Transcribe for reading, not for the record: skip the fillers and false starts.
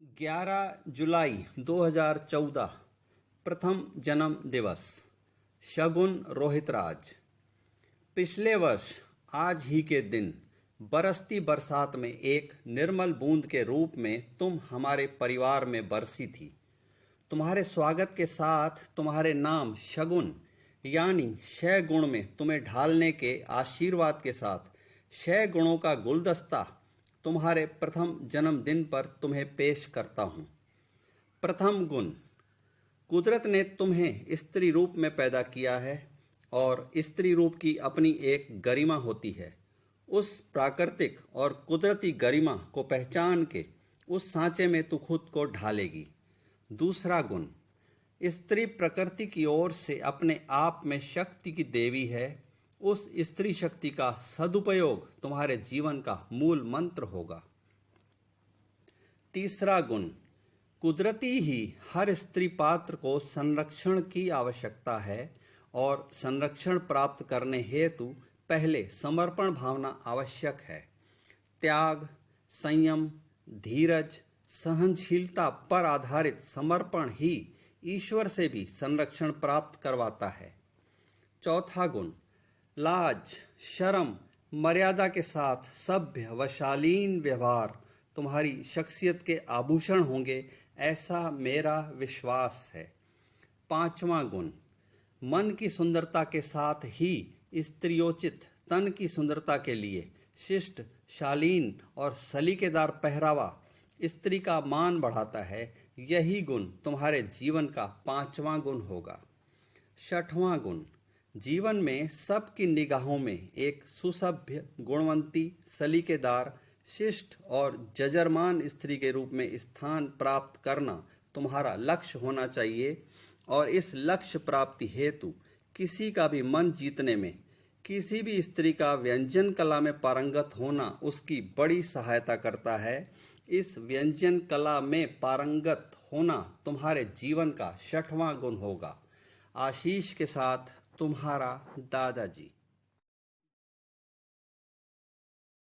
11 जुलाई 2014 प्रथम जन्म दिवस। शगुन रोहितराज। पिछले वर्ष आज ही के दिन बरसती बरसात में एक निर्मल बूंद के रूप में तुम हमारे परिवार में बरसी थी। तुम्हारे स्वागत के साथ तुम्हारे नाम शगुन यानी 6 गुण में तुम्हें ढालने के आशीर्वाद के साथ 6 गुणों का गुलदस्ता तुम्हारे प्रथम जन्मदिन पर तुम्हें पेश करता हूँ। प्रथम गुण, कुदरत ने तुम्हें स्त्री रूप में पैदा किया है और स्त्री रूप की अपनी एक गरिमा होती है। उस प्राकृतिक और कुदरती गरिमा को पहचान के उस सांचे में तू खुद को ढालेगी। दूसरा गुण, स्त्री प्रकृति की ओर से अपने आप में शक्ति की देवी है। उस स्त्री शक्ति का सदुपयोग तुम्हारे जीवन का मूल मंत्र होगा। तीसरा गुण, कुदरती ही हर स्त्री पात्र को संरक्षण की आवश्यकता है और संरक्षण प्राप्त करने हेतु पहले समर्पण भावना आवश्यक है। त्याग, संयम, धीरज, सहनशीलता पर आधारित समर्पण ही ईश्वर से भी संरक्षण प्राप्त करवाता है। चौथा गुण, लाज, शर्म, मर्यादा के साथ सभ्य व शालीन व्यवहार तुम्हारी शख्सियत के आभूषण होंगे, ऐसा मेरा विश्वास है। पांचवा गुण, मन की सुंदरता के साथ ही स्त्रियोचित तन की सुंदरता के लिए शिष्ट, शालीन और सलीकेदार पहरावा स्त्री का मान बढ़ाता है। यही गुण तुम्हारे जीवन का 5वां गुण होगा। 6वां गुण, जीवन में सबकी निगाहों में एक सुसभ्य, गुणवंती, सलीकेदार, शिष्ट और जजरमान स्त्री के रूप में स्थान प्राप्त करना तुम्हारा लक्ष्य होना चाहिए और इस लक्ष्य प्राप्ति हेतु किसी का भी मन जीतने में किसी भी स्त्री का व्यंजन कला में पारंगत होना उसकी बड़ी सहायता करता है। इस व्यंजन कला में पारंगत होना तुम्हारे जीवन का 6वां गुण होगा। आशीष के साथ तुम्हारा दादाजी।